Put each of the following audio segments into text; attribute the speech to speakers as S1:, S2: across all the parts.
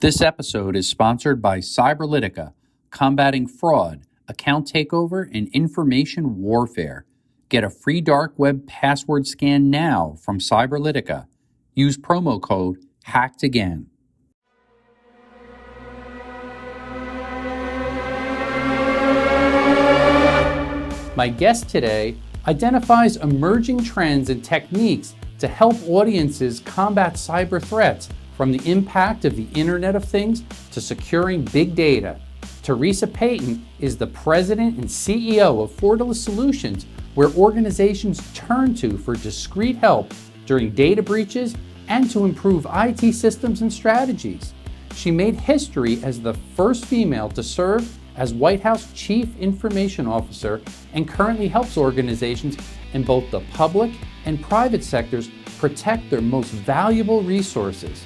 S1: This episode is sponsored by Cyberlytica, combating fraud, account takeover, and information warfare. Get a free dark web password scan now from Cyberlytica. Use promo code Hacked Again. My guest today identifies emerging trends and techniques to help audiences combat cyber threats, from the impact of the Internet of Things to securing big data. Theresa Payton is the president and CEO of Fortalice Solutions, where organizations turn to for discreet help during data breaches and to improve IT systems and strategies. She made history as the first female to serve as White House Chief Information Officer and currently helps organizations in both the public and private sectors protect their most valuable resources.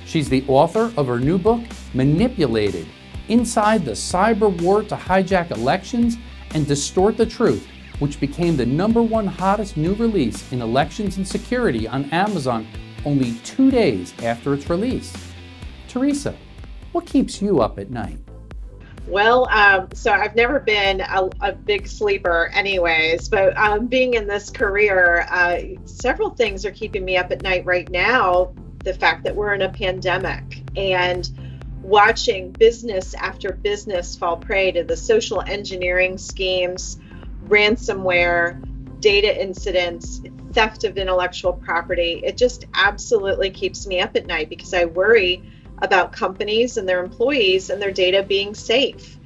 S1: She's the author of her new book, Manipulated: Inside the Cyber War to Hijack Elections and Distort the Truth, which became the #1 hottest new release in elections and security on Amazon only 2 days after its release. Theresa, what keeps you up at night?
S2: Well, so I've never been a big sleeper anyways, but being in this career, several things are keeping me up at night right now. The fact that we're in a pandemic and watching business after business fall prey to the social engineering schemes, ransomware, data incidents, theft of intellectual property. It just absolutely keeps me up at night because I worry about companies and their employees and their data being safe.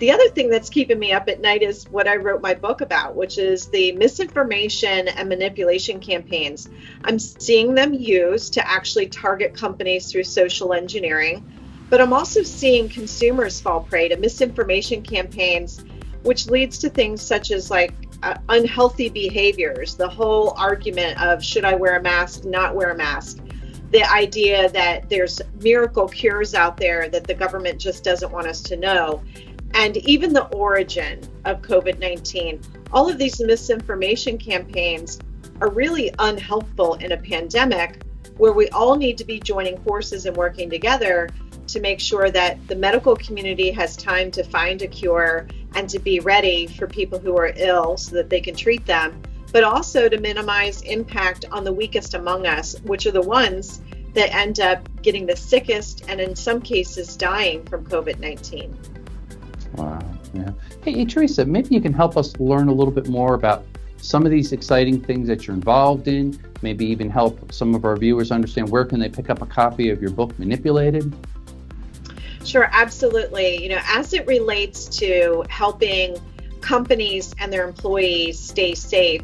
S2: The other thing that's keeping me up at night is what I wrote my book about, which is the misinformation and manipulation campaigns I'm seeing them use to actually target companies through social engineering. But I'm also seeing consumers fall prey to misinformation campaigns, which leads to things such as unhealthy behaviors, the whole argument of should I wear a mask, not wear a mask, the idea that there's miracle cures out there that the government just doesn't want us to know. And even the origin of COVID-19, all of these misinformation campaigns are really unhelpful in a pandemic where we all need to be joining forces and working together to make sure that the medical community has time to find a cure and to be ready for people who are ill so that they can treat them, but also to minimize impact on the weakest among us, which are the ones that end up getting the sickest and in some cases dying from COVID-19.
S1: Wow. Yeah. Hey, Theresa, maybe you can help us learn a little bit more about some of these exciting things that you're involved in, maybe even help some of our viewers understand where can they pick up a copy of your book, Manipulated?
S2: Sure, absolutely. As it relates to helping companies and their employees stay safe,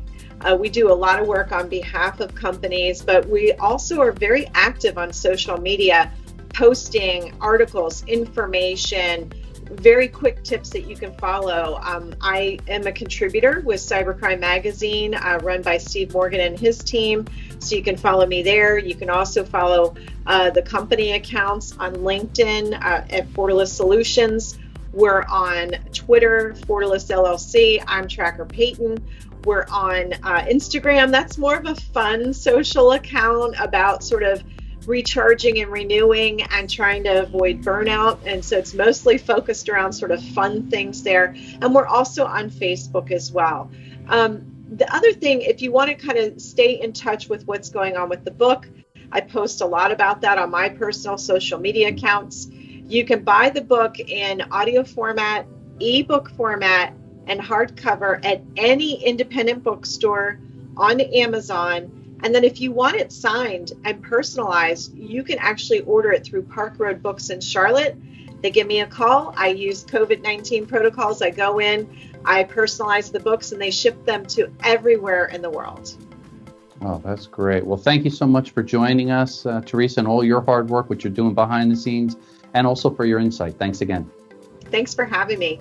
S2: we do a lot of work on behalf of companies, but we also are very active on social media, posting articles, information, very quick tips that you can follow. I am a contributor with Cybercrime Magazine, run by Steve Morgan and his team, so you can follow me there. You can also follow the company accounts on LinkedIn at Fortalice Solutions. We're on Twitter, Fortalice LLC. I'm Tracker Payton. We're on Instagram. That's more of a fun social account about sort of recharging and renewing and trying to avoid burnout. And so it's mostly focused around sort of fun things there. And we're also on Facebook as well. The other thing, if you want to kind of stay in touch with what's going on with the book, I post a lot about that on my personal social media accounts. You can buy the book in audio format, ebook format, and hardcover at any independent bookstore, on Amazon. And then if you want it signed and personalized, you can actually order it through Park Road Books in Charlotte. They give me a call. I use COVID-19 protocols. I go in, I personalize the books, and they ship them to everywhere in the world.
S1: Oh, that's great. Well, thank you so much for joining us, Theresa, and all your hard work, what you're doing behind the scenes, and also for your insight. Thanks again.
S2: Thanks for having me.